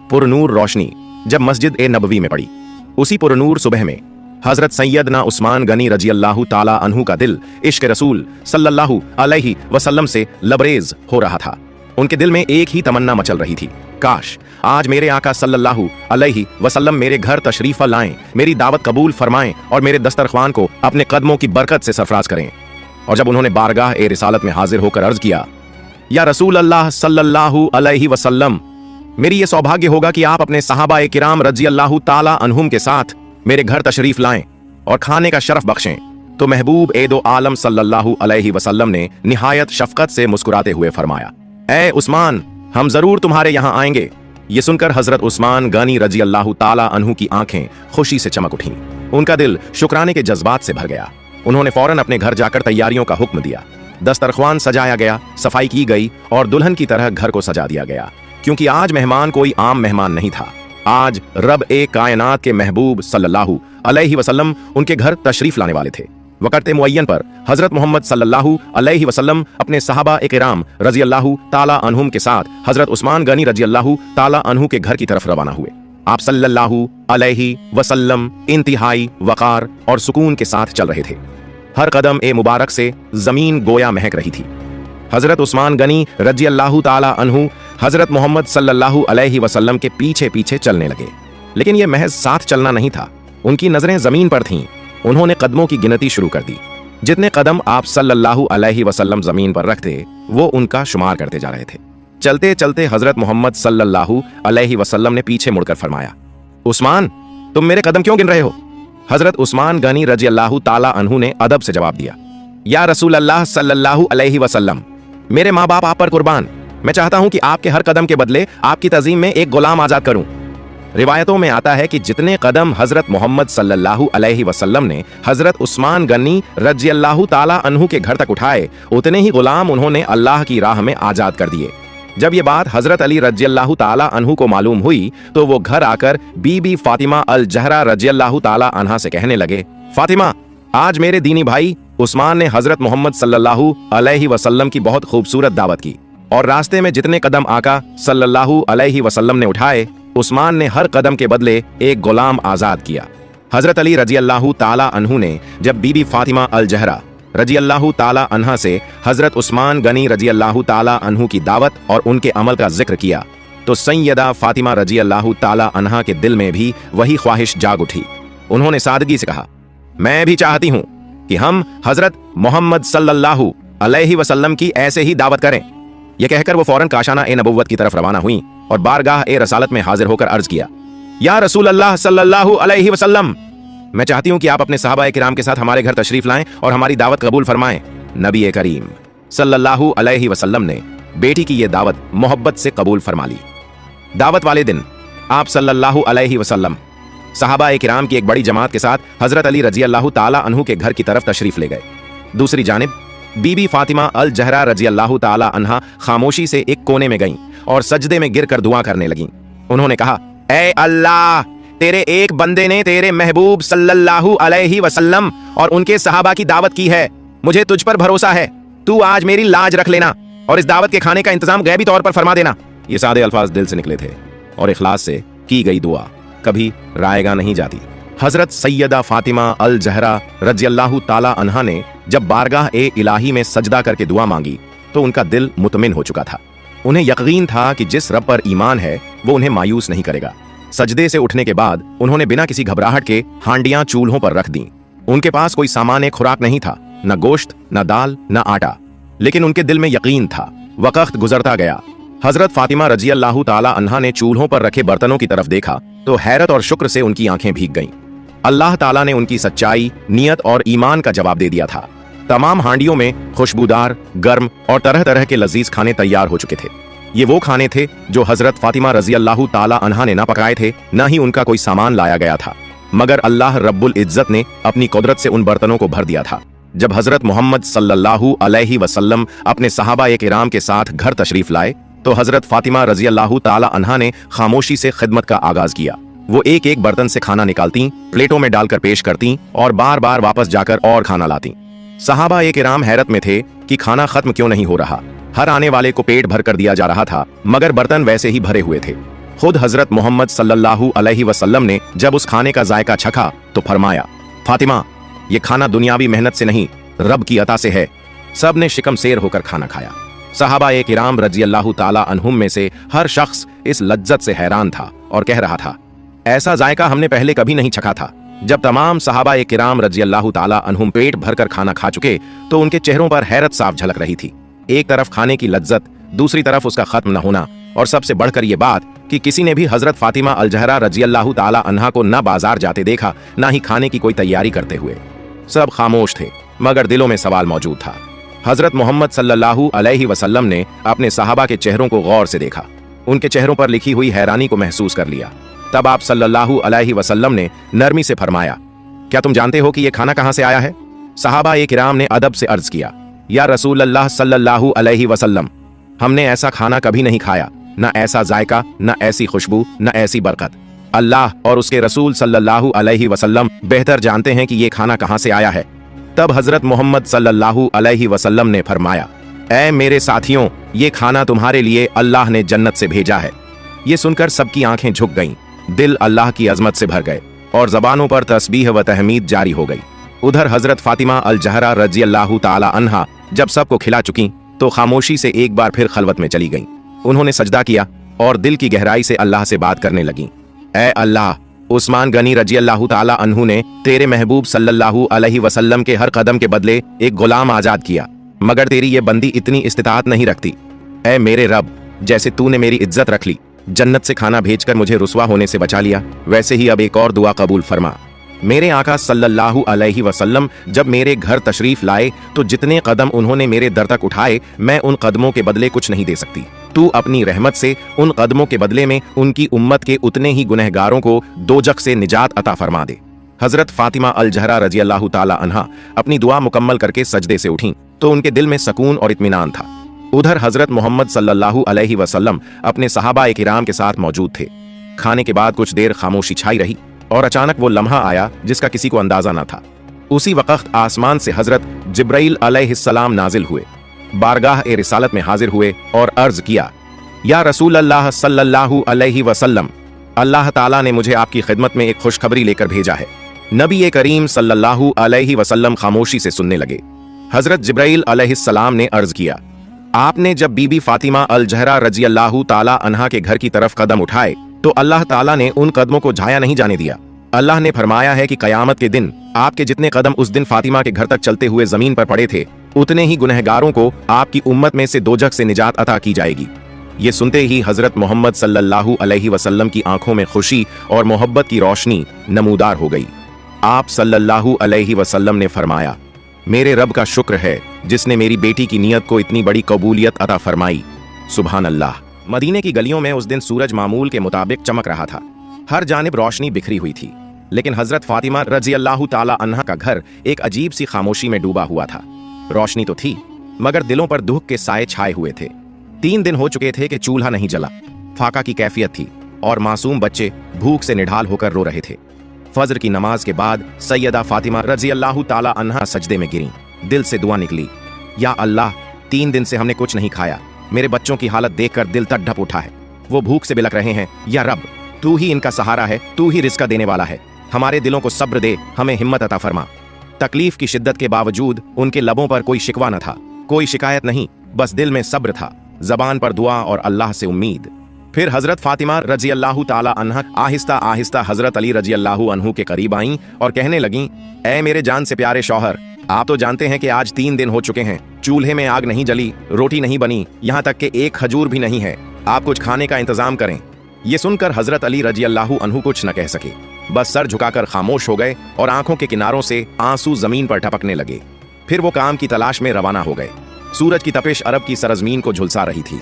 पुरनूर रोशनी जब मस्जिद ए नबवी में पड़ी, उसी पुरनूर सुबह में हजरत सैयदना उस्मान गनी रजी अल्लाह ताला अन्हु का दिल इश्क रसूल सल्लल्लाहु अलैहि वसल्लम से लबरेज हो रहा था। उनके दिल में एक ही तमन्ना मचल रही थी, काश आज मेरे आका सल्लल्लाहु अलैहि वसल्लम मेरे घर तशरीफ लाएं, मेरी दावत कबूल फरमाएं और मेरे दस्तरख्वान को अपने कदमों की बरकत से सरफराज करें। और जब उन्होंने बारगाह ए रिसालत में हाजिर होकर अर्ज किया, या रसूल अल्लाह सल्लल्लाहु अलैहि वसल्लम, मेरी ये सौभाग्य होगा कि आप अपने सहाबा ए किराम रजी अल्लाह ताला अन्हुम के साथ मेरे घर तशरीफ लाएं और खाने का शरफ बख्शें। तो महबूब ए दो आलम सल्लल्लाहु अलैहि वसल्लम ने निहायत शफकत से मुस्कुराते हुए फरमाया, ए उस्मान, हम जरूर तुम्हारे यहां आएंगे। ये सुनकर हजरत उस्मान गनी रजी अल्लाह ताला अन्हु की आंखें खुशी से चमक उठीं। उनका दिल शुक्राने के जज्बात से भर गया। उन्होंने फौरन अपने घर जाकर तैयारियों का हुक्म दिया। दस्तरख्वान सजाया गया, सफाई की गई और दुल्हन की तरह घर को सजा दिया गया, क्योंकि आज मेहमान कोई आम मेहमान नहीं था। आज रब ए कायनात के महबूब सल्लल्लाहु अलैहि वसल्लम उनके घर तशरीफ लाने वाले थे। वक़्त मुअय्यन पर हजरत मोहम्मद सल्लल्लाहु अलैहि वसल्लम अपने सहाबा ए किराम रजी अल्लाह ताला अन्हुम के साथ हजरत उस्मान गनी रजी अल्लाह ताला अन्हु के घर की तरफ रवाना हुए। आप सल्लल्लाहु अलैहि वसल्लम इंतहाई वकार और सुकून के साथ चल रहे थे। हर कदम ए मुबारक से जमीन गोया महक रही थी। हजरत उस्मान गनी रजी अल्लाह ताला अन्हु हजरत मोहम्मद सल्लल्लाहु अलैहि वसल्लम के पीछे पीछे चलने लगे, लेकिन यह महज साथ चलना नहीं था, उनकी नजरें जमीन पर थीं। उन्होंने कदमों की गिनती शुरू कर दी। जितने कदम आप सल्लल्लाहु अलैहि वसल्लम जमीन पर रखते, वो उनका शुमार करते जा रहे थे। चलते चलते हजरत मोहम्मद सल्लल्लाहु अलैहि वसल्लम ने पीछे मुड़कर फरमाया, उस्मान, तुम मेरे कदम क्यों गिन रहे हो? हजरत उस्मान गनी रजी अल्लाह ताला अन्हु ने अदब से जवाब दिया, या रसूल अल्लाह सल्लल्लाहु अलैहि वसल्लम, मेरे माँ बाप आप पर कुर्बान, मैं चाहता हूं कि आपके हर कदम के बदले आपकी तज़ीम में एक गुलाम आजाद करूं। रिवायतों में आता है कि जितने कदम हजरत मोहम्मद सल्लल्लाहु अलैहि वसल्लम ने हजरत उस्मान गनी रजी अल्लाह ताला अन्हु के घर तक उठाए, उतने ही गुलाम उन्होंने अल्लाह की राह में आजाद कर दिए। जब ये बात हजरत अली रजी अल्लाह ताला अन्हु को मालूम हुई, तो वो घर आकर बीबी फातिमा अल जहरा रजी अल्लाह ताला अन्हा से कहने लगे, फातिमा, आज मेरे दीनी भाई उस्मान ने हजरत मोहम्मद सल्लल्लाहु अलैहि वसल्लम की बहुत खूबसूरत दावत की, और रास्ते में जितने कदम आका सल्लल्लाहु अलैहि वसल्लम ने उठाए, उस्मान ने हर कदम के बदले एक गुलाम आजाद किया। हजरत अली रजी अल्लाह ताला अन्हु ने जब बीबी फातिमा अल जहरा रजी अल्लाह ताला अन्हा से हजरत उस्मान गनी रजी अल्लाह ताला अन्हु की दावत और उनके अमल का जिक्र किया, तो सैयदा फातिमा रजी अल्लाह ताला अन्हा के दिल में भी वही ख्वाहिश जाग उठी। उन्होंने सादगी से कहा, मैं भी चाहती हूं कि हम हजरत मोहम्मद सल्लल्लाहु अलैहि वसल्लम की ऐसे ही दावत करें। यह कहकर वो फौरन काशाना ए नबुव्वत की तरफ रवाना हुई और बारगाह ए रसालत में हाजिर होकर अर्ज किया, या रसूल अल्लाह सल्लल्लाहु अलैहि वसल्लम, मैं चाहती हूं कि आप अपने सहाबा ए किराम के साथ हमारे घर तशरीफ लाएं और हमारी दावत कबूल फरमाएं। नबी ए करीम सल्लल्लाहु अलैहि वसल्लम ने बेटी की यह दावत मोहब्बत से कबूल फरमा ली। दावत वाले दिन आप सल्लल्लाहु अलैहि वसल्लम सहाबा ए किराम की एक बड़ी जमात के साथ हजरत अली रजी अल्लाह ताला अन्हु के घर की तरफ तशरीफ ले गए। दूसरी जानिब बीबी फातिमा अल जहरा रजी अल्लाह ताला अन्हा खामोशी से एक कोने में गईं और सजदे में गिरकर दुआ करने लगीं। उन्होंने कहा, ऐ अल्लाह, तेरे एक बंदे ने तेरे महबूब सल्लल्लाहु अलैहि वसल्लम और उनके सहाबा की दावत की है। मुझे तुझ पर भरोसा है, तू आज मेरी लाज रख लेना और इस दावत के खाने का इंतजाम गैबी तौर पर फरमा देना। ये सादे अल्फाज दिल से निकले थे और इखलास से की गई दुआ कभी रायगा नहीं जाती। हजरत सैयदा फातिमा अल जहरा रजी अल्लाह ताला अन्हा ने जब बारगाह ए इलाही में सजदा करके दुआ मांगी, तो उनका दिल मुतमिन हो चुका था। उन्हें यकीन था कि जिस रब पर ईमान है वो उन्हें मायूस नहीं करेगा। सजदे से उठने के बाद उन्होंने बिना किसी घबराहट के हांडियां चूल्हों पर रख दी। उनके पास कोई सामान खुराक नहीं था, न गोश्त, न दाल, न आटा, लेकिन उनके दिल में यकीन था। वक्त गुजरता गया। हजरत फातिमा रजी अल्लाह ताला अन्हा ने चूल्हों पर रखे बर्तनों की तरफ देखा तो हैरत और शुक्र से उनकी आंखें भीग गईं। अल्लाह ताला ने उनकी सच्चाई, नियत और ईमान का जवाब दे दिया था। तमाम हांडियों में खुशबूदार, गर्म और तरह तरह के लजीज खाने तैयार हो चुके थे। ये वो खाने थे जो हजरत फातिमा रजी अल्लाह ताला अन्हा ने ना पकाए थे, न ही उनका कोई सामान लाया गया था, मगर अल्लाह रब्बुल इज्जत ने अपनी कुदरत से उन बर्तनों को भर दिया था। जब हजरत मोहम्मद सल्लल्लाहु अलैहि वसल्लम अपने सहाबा ए किराम के साथ घर तशरीफ लाए, तो हजरत फातिमा रजी अल्लाह ताला अन्हा ने खामोशी से खिदमत का आगाज किया। वो एक एक बर्तन से खाना निकालती, प्लेटों में डालकर पेश करती और बार बार वापस जाकर और खाना लाती। सहाबा ए किराम हैरत में थे कि खाना खत्म क्यों नहीं हो रहा। हर आने वाले को पेट भर कर दिया जा रहा था, मगर बर्तन वैसे ही भरे हुए थे। खुद हजरत मोहम्मद सल्लल्लाहु अलैहि वसल्लम ने जब उस खाने का जायका चखा तो फरमाया, फातिमा, ये खाना दुनियावी मेहनत से नहीं, रब की अता से है। सब ने शिकमसेर होकर खाना खाया। सहाबा-ए किराम रजी अल्लाह ताला अन्हुम में से हर शख्स इस लज्जत से हैरान था और कह रहा था, ऐसा जायका हमने पहले कभी नहीं चखा था। जब तमाम सहाबा-ए किराम रजी अल्लाह ताला अन्हुम पेट भरकर खाना खा चुके तो उनके चेहरों पर हैरत साफ झलक रही थी। एक तरफ खाने की लज्जत, दूसरी तरफ उसका खत्म न होना, और सबसे बढ़कर यह बात कि किसी ने भी हजरत फातिमा अल जहरा रजी अल्लाह ताला अन्हा को न बाजार जाते देखा, न ही खाने की कोई तैयारी करते हुए। सब खामोश थे, मगर दिलों में सवाल मौजूद था। हजरत मोहम्मद सल्लल्लाहु अलैहि वसल्लम ने अपने सहाबा के चेहरों को गौर से देखा, उनके चेहरों पर लिखी हुई हैरानी को महसूस कर लिया। तब आप सल्लल्लाहु अलैहि वसल्लम ने नरमी से फरमाया, क्या तुम जानते हो कि यह खाना कहां से आया है? सहाबा-ए किराम ने अदब से अर्ज किया, या रसूल अल्लाह सल्लल्लाहु अलैहि वसल्लम, हमने ऐसा खाना कभी नहीं खाया, न ऐसा जायका, न ऐसी खुशबू, न ऐसी बरकत। अल्लाह और उसके रसूल सल्लल्लाहु अलैहि वसल्लम बेहतर जानते हैं कि यह खाना कहां से आया है। तब हजरत मोहम्मद सल्लल्लाहु अलैहि वसल्लम ने फरमाया, ऐ मेरे साथियों, ये खाना तुम्हारे लिए अल्लाह ने जन्नत से भेजा है। ये सुनकर सबकी आंखें झुक गईं, दिल अल्लाह की अजमत से भर गए और जबानों पर तस्बीह व तहमीद जारी हो गई। उधर हजरत फातिमा अल जहरा रजी अल्लाह ताला अन्हा जब सबको खिला चुकी तो खामोशी से एक बार फिर खलवत में चली गईं। उन्होंने सजदा किया और दिल की गहराई से अल्लाह से बात करने लगीं, ऐ अल्लाह, उस्मान गनी रजी अल्लाह ताला अन्हु ने तेरे महबूब सल्लल्लाहु अलैहि वसल्लम के हर कदम के बदले एक गुलाम आजाद किया, मगर तेरी ये बंदी इतनी इस्तिताअत नहीं रखती। ऐ मेरे रब, जैसे तूने मेरी इज्जत रख ली, जन्नत से खाना भेजकर मुझे रुसवा होने से बचा लिया, वैसे ही अब एक और दुआ कबूल फरमा। मेरे आका सल्लल्लाहु अलैहि वसल्लम जब मेरे घर तशरीफ लाए तो जितने कदम उन्होंने मेरे दर तक उठाए, मैं उन कदमों के बदले कुछ नहीं दे सकती। तू अपनी रहमत से उन कदमों के बदले में उनकी उम्मत के उतने ही गुनहगारों को दोजख से निजात अता फरमा दे। हजरत फातिमा अल जहरा रजी अल्लाह ताला अन्हा अपनी दुआ मुकम्मल करके सजदे से उठीं तो उनके दिल में सकून और इत्मीनान था। उधर हजरत मोहम्मद सल्लल्लाहु अलैहि वसल्लम अपने सहाबा-ए किराम के साथ मौजूद थे। खाने के बाद कुछ देर खामोशी छाई रही और अचानक वो लम्हा आया जिसका किसी को अंदाजा न था। उसी वक्त आसमान से हजरत जिब्राइल अलैहिस्सलाम नाजिल हुए, बारगाह ए रिसालत में हाजिर हुए और अर्ज किया, या रसूल अल्लाह सल्लल्लाहु अलैहि वसल्लम, अल्लाह ताला ने मुझे आपकी खिदमत में एक खुशखबरी लेकर भेजा है। नबी करीम सल्लल्लाहु अलैहि वसल्लम खामोशी से सुनने लगे। हजरत जिब्राइल अलैहिस्सलाम ने अर्ज किया, आपने जब बीबी फातिमा अल जहरा रजी अल्लाह ताला अन्हा के घर की तरफ कदम उठाए तो अल्लाह ताला ने उन कदमों को झाया नहीं जाने दिया। अल्लाह ने फरमाया है कि कयामत के दिन आपके जितने कदम उस दिन फातिमा के घर तक चलते हुए जमीन पर पड़े थे, उतने ही गुनहगारों को आपकी उम्मत में से दोजख से निजात अता की जाएगी। ये सुनते ही हजरत मोहम्मद सल्लल्लाहु अलैहि वसल्लम की आंखों में खुशी और मोहब्बत की रोशनी नमूदार हो गई। आप सल्लल्लाहु अलैहि वसल्लम ने फरमाया, मेरे रब का शुक्र है जिसने मेरी बेटी की नियत को इतनी बड़ी कबूलियत अता फरमाई। सुभान अल्लाह। मदीने की गलियों में उस दिन सूरज मामूल के मुताबिक चमक रहा था। हर जानिब रोशनी बिखरी हुई थी, लेकिन हजरत फातिमा रजी अल्लाह ताला अन्हा का घर एक अजीब सी खामोशी में डूबा हुआ था। रोशनी तो थी, मगर दिलों पर दुख के साए छाए हुए थे। 3 दिन हो चुके थे कि चूल्हा नहीं जला, फाका की कैफियत थी और मासूम बच्चे भूख से निढाल होकर रो रहे थे। फजर की नमाज के बाद सैयदा फातिमा रजी अल्लाह ताला अन्हा सजदे में गिरी। दिल से दुआ निकली, या अल्लाह, 3 दिन से हमने कुछ नहीं खाया, मेरे बच्चों की हालत देखकर दिल तक ढप उठा है। वो भूख से बिलक रहे हैं। या रब, तू ही इनका सहारा है, तू ही रिज़्क़ देने वाला है। हमारे दिलों को सब्र दे, हमें हिम्मत अता फरमा। तकलीफ की शिद्दत के बावजूद उनके लबों पर कोई शिकवा न था, कोई शिकायत नहीं, बस दिल में सब्र था, जबान पर दुआ और अल्लाह से उम्मीद। फिर हजरत फातिमा रजी अल्लाह ताला अन्हा आहिस्ता आहिस्ता हजरत अली रजी अल्लाह अन्हु के करीब आईं और कहने लगीं, ऐ मेरे जान से प्यारे शौहर, आप तो जानते हैं कि आज 3 दिन हो चुके हैं, चूल्हे में आग नहीं जली, रोटी नहीं बनी, यहाँ तक कि एक खजूर भी नहीं है। आप कुछ खाने का इंतजाम करें। ये सुनकर हजरत अली रजी अल्लाह अन्हु कुछ न कह सके, बस सर झुकाकर खामोश हो गए और आंखों के किनारों से आंसू जमीन पर टपकने लगे। फिर वो काम की तलाश में रवाना हो गए। सूरज की तपिश अरब की सरजमीन को झुलसा रही थी।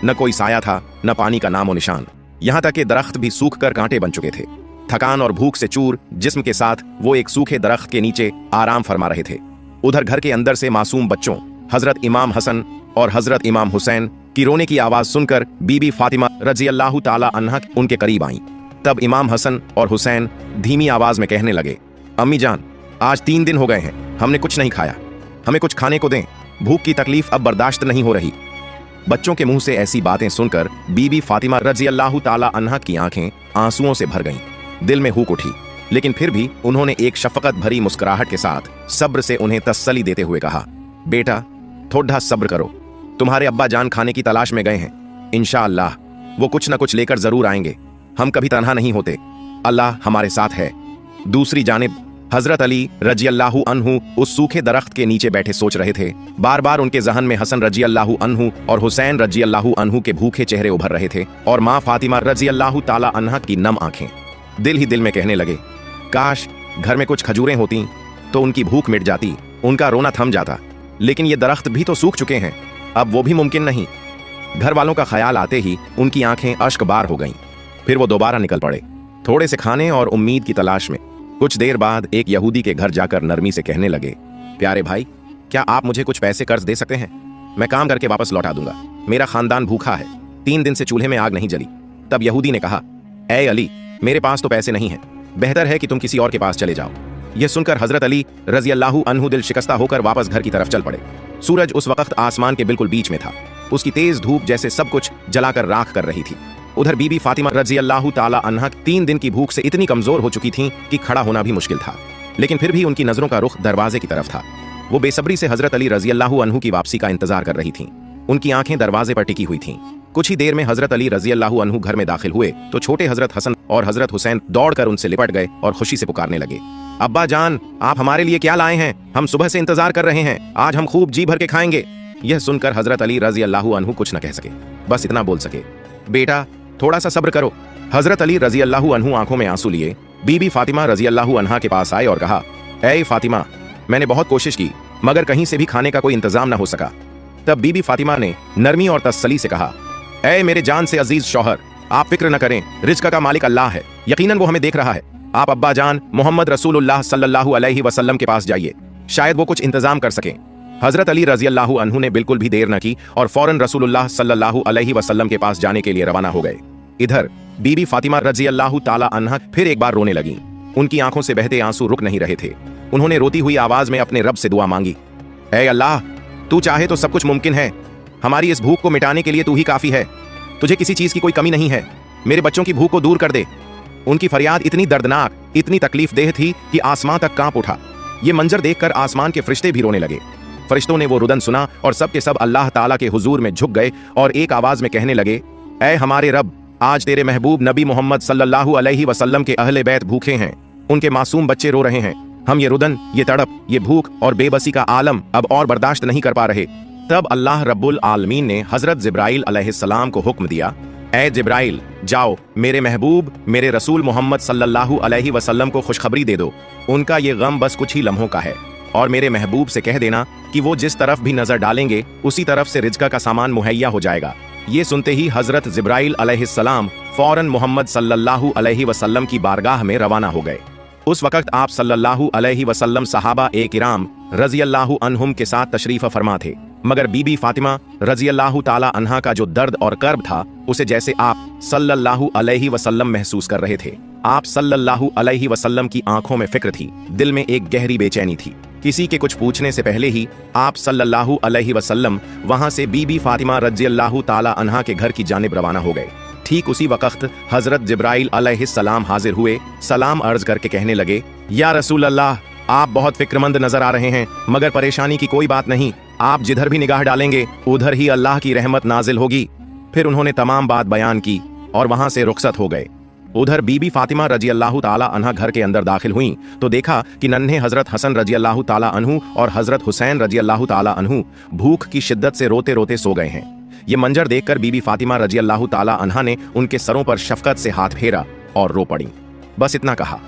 न कोई साया था, न पानी का नामो निशान, यहाँ तक कि दरख्त भी सूख कर कांटे बन चुके थे। थकान और भूख से चूर जिस्म के साथ वो एक सूखे दरख्त के नीचे आराम फरमा रहे थे। उधर घर के अंदर से मासूम बच्चों हजरत इमाम हसन और हजरत इमाम हुसैन की रोने की आवाज सुनकर बीबी फातिमा रजी अल्लाह ताला अन्हा उनके करीब आईं। तब इमाम हसन और हुसैन धीमी आवाज में कहने लगे, अम्मी जान, आज 3 दिन हो गए हैं, हमने कुछ नहीं खाया, हमें कुछ खाने को दें, भूख की तकलीफ अब बर्दाश्त नहीं हो रही। बच्चों के मुंह से ऐसी बातें सुनकर बीबी फातिमा रजी अल्लाह ताला अन्हा की आंखें आंसुओं से भर गईं। दिल में हुक उठी, लेकिन फिर भी उन्होंने एक शफकत भरी मुस्कुराहट के साथ सब्र से उन्हें तसल्ली देते हुए कहा, बेटा थोड़ा सब्र करो, तुम्हारे अब्बा जान खाने की तलाश में गए हैं, इंशाअल्लाह वो कुछ न कुछ लेकर जरूर आएंगे, हम कभी तन्हा नहीं होते, अल्लाह हमारे साथ है। दूसरी जानिब हजरत अली रजी अल्लाहु अन्हु उस सूखे दरख्त के नीचे बैठे सोच रहे थे। बार बार उनके जहन में हसन रजी अल्लाहु अन्हु और हुसैन रजी अल्लाहु अन्हु के भूखे चेहरे उभर रहे थे और माँ फातिमा रजी अल्लाहु ताला अन्हा की नम आंखें। दिल ही दिल में कहने लगे, काश घर में कुछ खजूरें होती तो उनकी भूख मिट जाती, उनका रोना थम जाता, लेकिन ये दरख्त भी तो सूख चुके हैं, अब वो भी मुमकिन नहीं। घर वालों का ख्याल आते ही उनकी आंखें अश्कबार हो गईं। फिर वो दोबारा निकल पड़े, थोड़े से खाने और उम्मीद की तलाश में। कुछ देर बाद एक यहूदी के घर जाकर नरमी से कहने लगे, प्यारे भाई, क्या आप मुझे कुछ पैसे कर्ज दे सकते हैं? मैं काम करके वापस लौटा दूंगा, मेरा खानदान भूखा है, 3 दिन से चूल्हे में आग नहीं जली। तब यहूदी ने कहा, ए अली, मेरे पास तो पैसे नहीं हैं, बेहतर है कि तुम किसी और के पास चले जाओ। यह सुनकर हजरत अली रजी अल्लाहु अन्हु दिल शिकस्ता होकर वापस घर की तरफ चल पड़े। सूरज उस वक्त आसमान के बिल्कुल बीच में था, उसकी तेज धूप जैसे सब कुछ जलाकर राख कर रही थी। उधर बीबी फातिमा रजी अल्लाहु ताला अन्हा 3 दिन की भूख से इतनी कमजोर हो चुकी थीं कि खड़ा होना भी मुश्किल था, लेकिन फिर भी उनकी नजरों का रुख दरवाजे की तरफ था। वो बेसब्री से हजरत अली रजी अल्लाहु अन्हु की वापसी का इंतजार कर रही थीं। उनकी आंखें दरवाजे पर टिकी हुई थीं। कुछ ही देर में हजरत अली रजी अल्लाहु अन्हु घर में दाखिल हुए तो छोटे हजरत हसन और हजरत हुसैन दौड़कर उनसे लिपट गए और खुशी से पुकारने लगे, अब्बा जान, आप हमारे लिए क्या लाए हैं? हम सुबह से इंतजार कर रहे हैं, आज हम खूब जी भर के खाएंगे। यह सुनकर हजरत अली रजी अल्लाहु अन्हु कुछ न कह सके, बस इतना बोल सके, बेटा थोड़ा सा सब्र करो। हजरत अली रजी अल्लाहु अन्हु आंखों में आंसू लिए बीबी फातिमा रजी अल्लाहु अन्हा के पास आए और कहा, ऐ फातिमा, मैंने बहुत कोशिश की मगर कहीं से भी खाने का कोई इंतजाम न हो सका। तब बीबी फातिमा ने नरमी और तसल्ली से कहा, ऐ मेरे जान से अजीज शौहर, आप फिक्र न करें, रिज़्क़ का मालिक अल्लाह है, यकीनन वो हमें देख रहा है। आप अब्बा जान मोहम्मद रसूलुल्लाह सल्लल्लाहु अलैहि वसल्लम के पास जाइए, शायद वो कुछ इंतजाम कर सकें। हजरत अली रजी अल्लाहु अन्हु ने बिल्कुल भी देर न की और फौरन रसूलुल्लाह सल्लल्लाहु अलैहि वसल्लम के पास जाने के लिए रवाना हो गए। इधर बीबी फातिमा रजी अल्लाहु ताला अन्हा फिर एक बार रोने लगी। उनकी आंखों से बहते आंसू रुक नहीं रहे थे। उन्होंने रोती हुई आवाज में अपने रब से दुआ मांगी, ऐ अल्लाह, तू चाहे तो सब कुछ मुमकिन है, हमारी इस भूख को मिटाने के लिए तू ही काफी है, तुझे किसी चीज की कोई कमी नहीं है, मेरे बच्चों की भूख को दूर कर दे। उनकी फरियाद इतनी दर्दनाक, इतनी तकलीफ देह थी कि आसमां तक कांप उठा। ये मंजर देखकर आसमान के फरिश्ते भी रोने लगे। फरिश्तों ने वो रुदन सुना और सब के सब अल्लाह ताला के हुजूर में झुक गए और एक आवाज में कहने लगे, ऐ हमारे रब, आज तेरे महबूब नबी मोहम्मद सल्लल्लाहु अलैहि वसल्लम के अहले बैत भूखे हैं, उनके मासूम बच्चे रो रहे हैं, हम ये रुदन, ये तड़प, ये भूख और बेबसी का आलम अब और बर्दाश्त नहीं कर पा रहे। तब अल्लाह रब्बुल आलमीन ने हजरत जिब्राइल अलैहिस्सलाम को हुक्म दिया, ऐ जिब्राइल, जाओ मेरे महबूब मेरे रसूल मोहम्मद सल्लल्लाहु अलैहि वसल्लम को खुशखबरी दे दो, उनका ये गम बस कुछ ही लम्हों का है, और मेरे महबूब से कह देना कि वो जिस तरफ भी नजर डालेंगे उसी तरफ से रिज़्क़ का सामान मुहैया हो जाएगा। ये सुनते ही हजरत जिब्राइल अलैहिस्सलाम फौरन मोहम्मद सल्लल्लाहु अलैहि वसल्लम की बारगाह में रवाना हो गए। उस वक्त आप सल्लल्लाहु अलैहि वसल्लम सहाबा ए किराम रजी अल्लाहु अन्हुम के साथ तशरीफ फरमा थे, मगर बीबी फातिमा रजी अल्लाहु ताला अन्हा का जो दर्द और कर्ब था उसे जैसे आप सल्लल्लाहु अलैहि वसल्लम महसूस कर रहे थे। आप सल्लल्लाहु अलैहि वसल्लम की आंखों में फिक्र थी, दिल में एक गहरी बेचैनी थी। किसी के कुछ पूछने से पहले ही आप सल्लल्लाहु अलैहि वसल्लम वहां से बीबी फातिमा रजी अल्लाहु ताला अन्हा के घर की जानिब रवाना हो गए। ठीक उसी वक्त हजरत जिब्राइल अलैहिस्सलाम हाजिर हुए, सलाम अर्ज करके कहने लगे, या रसूल अल्लाह, आप बहुत फिक्रमंद नजर आ रहे हैं, मगर परेशानी की कोई बात नहीं, आप जिधर भी निगाह डालेंगे उधर ही अल्लाह की रहमत नाजिल होगी। फिर उन्होंने तमाम बात बयान की और वहां से रुखसत हो गए। उधर बीबी फातिमा रजी अल्लाहु ताला अन्हा घर के अंदर दाखिल हुई तो देखा कि नन्हे हजरत हसन रजी अल्लाहु ताला अन्हु और हजरत हुसैन रजी अल्लाहु ताला अन्हु भूख की शिद्दत से रोते रोते सो गए हैं। ये मंजर देखकर बीबी फातिमा रजी अल्लाहु ताला अन्हा ने उनके सरों पर शफकत से हाथ फेरा और रो पड़ी। बस इतना कहा,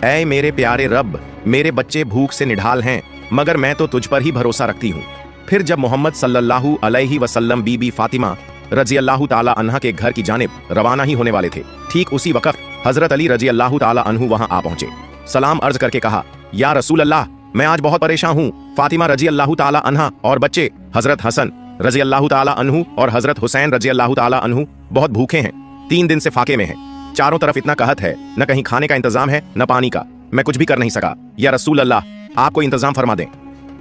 ऐ मेरे प्यारे रब, मेरे बच्चे भूख से निढाल हैं, मगर मैं तो तुझ पर ही भरोसा रखती हूँ। फिर जब मोहम्मद सल्लल्लाहु अलैहि वसल्लम बीबी फातिमा रजी अल्लाहु ताला अन्हा के घर की जानिब रवाना ही होने वाले थे, ठीक उसी वक्त हजरत अली रजी अल्लाहु ताला अन्हु वहां आ पहुंचे। सलाम अर्ज करके कहा, या रसूल अल्लाह, मैं आज बहुत परेशान हूँ। फातिमा रजी अल्लाहु ताला अन्हा और बच्चे हजरत हसन रजी अल्लाहु ताला अन्हु और हजरत हुसैन रजी अल्लाहु ताला अन्हु बहुत भूखे हैं, 3 दिन से फाके में हैं। चारों तरफ इतना कहत है, न कहीं खाने का इंतजाम है न पानी का, मैं कुछ भी कर नहीं सका। या रसूल अल्लाह, आप कोई इंतजाम फरमा दें।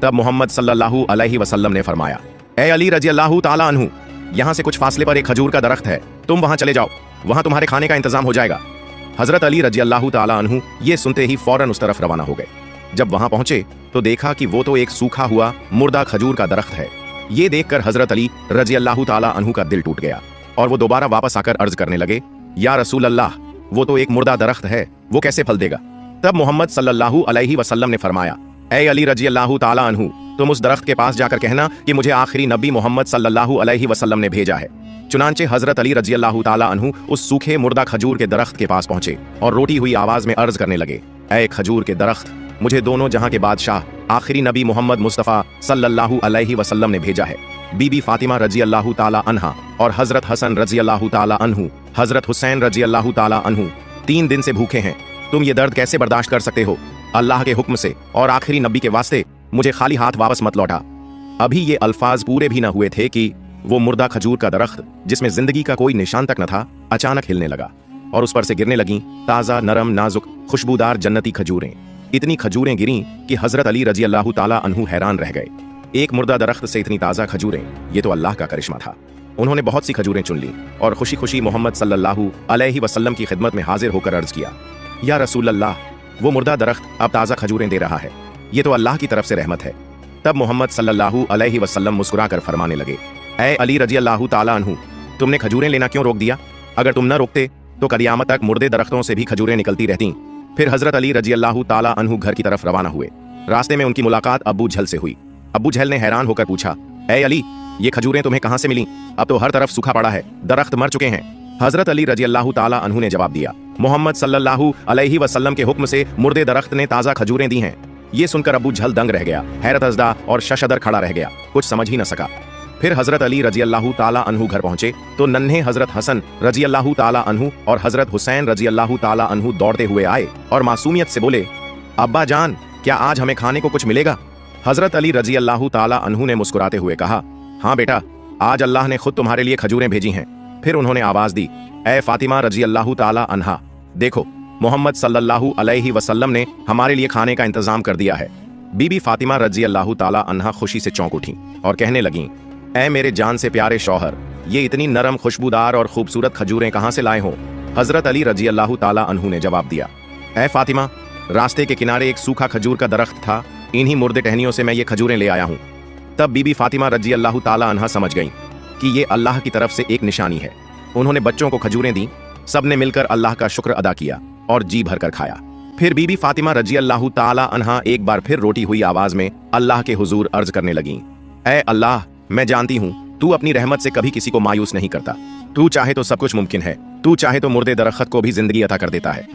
तब मोहम्मद सल्लल्लाहु अलैहि वसल्लम ने फरमाया, ए अली रजी अल्लाहु ताला अन्हु, यहाँ से कुछ फासले पर एक खजूर का दरख्त है, तुम वहां चले जाओ, वहां तुम्हारे खाने का इंतजाम हो जाएगा। हजरत अली रजी अल्लाह ताला अन्हु ये सुनते ही फौरन उस तरफ रवाना हो गए। जब वहां पहुंचे तो देखा कि वो तो एक सूखा हुआ मुर्दा खजूर का दरख्त है। ये देखकर हजरत अली रजी अल्लाह ताला अन्हु का दिल टूट गया और वो दोबारा वापस आकर अर्ज करने लगे, या रसूल अल्लाह, वो तो एक मुर्दा दरख्त है, वो कैसे फल देगा? तब मोहम्मद सल्लल्लाहु अलैहि वसल्लम ने फरमाया, ए अली रजी अल्लाह ताला अन्हु, तुम उस दरख्त के पास जाकर कहना कि मुझे आखिरी नबी मोहम्मद सल्लल्लाहु अलैहि वसल्लम ने भेजा है। चुनांचे हजरत अली रजी अल्लाह ताला अन्हु उस सूखे मुर्दा खजूर के दरख्त के पास पहुंचे और रोटी हुई आवाज में अर्ज करने लगे, ए खजूर के दरख्त, मुझे दोनों जहां के बादशाह आखिरी नबी मोहम्मद मुस्तफ़ा सल्लल्लाहु अलैहि वसल्लम ने भेजा है। बीबी फातिमा रजी अल्लाह ताला अन्हा और हजरत हसन रजी अल्लाह ताला अन्हु, हजरत हुसैन रजी अल्लाह ताला अन्हु 3 दिन से भूखे हैं। तुम ये दर्द कैसे बर्दाश्त कर सकते हो? अल्लाह के हुक्म से और आखिरी नबी के वास्ते मुझे खाली हाथ वापस मत लौटा। अभी ये अल्फाज पूरे भी न हुए थे कि वो मुर्दा खजूर का दरख्त, जिसमें जिंदगी का कोई निशान तक न था, अचानक हिलने लगा और उस पर से गिरने लगी ताज़ा, नरम, नाजुक, खुशबूदार जन्नती खजूरें। इतनी खजूरें गिरी कि हजरत अली रजी अल्लाह ताला अन्हु हैरान रह गए। एक मुर्दा दरख्त से इतनी ताज़ा खजूरें, ये तो अल्लाह का करिश्मा था। उन्होंने बहुत सी खजूरें चुन ली और खुशी खुशी मोहम्मद सल्लल्लाहु अलैहि वसल्लम की खिदमत में हाजिर होकर अर्ज किया, या रसूल अल्लाह, वो मुर्दा दरख्त अब ताज़ा खजूरें दे रहा है, ये तो अल्लाह की तरफ से रहमत है। तब मोहम्मद सल्लल्लाहु अलैहि वसल्लम मुस्कुराकर फरमाने लगे, ऐ अली रजी अल्लाह ताला अन्हु, तुमने खजूरें लेना क्यों रोक दिया? अगर तुम न रोकते तो क़यामत तक मुर्दे दरख्तों से भी खजूरें निकलती रहती। फिर हजरत अली रजी अल्लाह ताला अन्हु घर की तरफ रवाना हुए। रास्ते में उनकी मुलाकात अबू झल से हुई। अबू झल ने हैरान होकर पूछा, ऐ अली, ये खजूरें तुम्हें कहां से मिली? अब तो हर तरफ सूखा पड़ा है, दरख्त मर चुके हैं। हजरत अली रजी अल्लाह ताला अन्हु ने जवाब दिया, मोहम्मद सल्लल्लाहु अलैहि वसल्लम के हुक्म से मुर्दे दरख्त ने ताज़ा खजूरें दी हैं। ये सुनकर अबू झल दंग रह गया, हैरत अज़दा और शशदर खड़ा रह गया, कुछ समझ ही न सका। फिर हजरत अली रजी अल्लाह ताला अन्हु घर पहुंचे तो नन्हे हजरत हसन रजी अल्लाह ताला अन्हु और हजरत हुसैन रजी अल्लाह ताला अन्हु दौड़ते हुए आए और मासूमियत से बोले, अब्बा जान, क्या आज हमें खाने को कुछ मिलेगा? हजरत अली रजी अल्लाह ताला अन्हु ने मुस्कुराते हुए कहा, हाँ बेटा, आज अल्लाह ने खुद तुम्हारे लिए खजूरें भेजी हैं। फिर उन्होंने आवाज दी, ए फातिमा रजी अल्लाह ताला अन्हा, देखो, मोहम्मद सल्लल्लाहु अलैहि वसल्लम ने हमारे लिए खाने का इंतजाम कर दिया है। बीबी फातिमा रजी अल्लाह ताला अन्हा खुशी से चौंक उठी और कहने लगी, ऐ मेरे जान से प्यारे शौहर, ये इतनी नरम, खुशबूदार और खूबसूरत खजूरें कहाँ से लाए हो? हजरत अली रजी अल्लाह ताला अन्हु ने जवाब दिया, ऐ फातिमा, रास्ते के किनारे एक सूखा खजूर का दरख्त था, इन्हीं मुर्दे टहनियों से मैं ये खजूरें ले आया हूँ। तब बीबी फातिमा रजी अल्लाह ताला अन्हा समझ गई कि ये अल्लाह की तरफ से एक निशानी है। उन्होंने बच्चों को खजूरें दी, सबने मिलकर अल्लाह का शुक्र अदा किया और जी भरकर खाया। फिर बीबी फातिमा रजी अल्लाह ताला अन्हा एक बार फिर रोटी हुई आवाज में अल्लाह के हुजूर अर्ज करने लगी, ऐ अल्लाह, मैं जानती हूँ तू अपनी रहमत से कभी किसी को मायूस नहीं करता। तू चाहे तो सब कुछ मुमकिन है, तू चाहे तो मुर्दे दरख्त को भी जिंदगी अता कर देता है।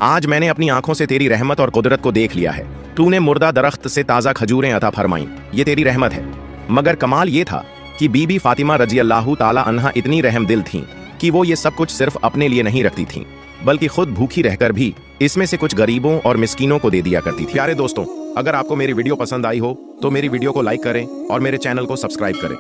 आज मैंने अपनी आंखों से तेरी रहमत और कुदरत को देख लिया है। तूने मुर्दा दरख्त से ताज़ा खजूरें अता फरमाई, ये तेरी रहमत है। मगर कमाल ये था कि बीबी फातिमा रजी अल्लाह ताला अन्हा इतनी रहम दिल थीं कि वो ये सब कुछ सिर्फ अपने लिए नहीं रखती थीं, बल्कि खुद भूखी रहकर भी इसमें से कुछ गरीबों और मिस्कीनों को दे दिया करती थी। प्यारे दोस्तों, अगर आपको मेरी वीडियो पसंद आई हो तो मेरी वीडियो को लाइक करें और मेरे चैनल को सब्सक्राइब करें।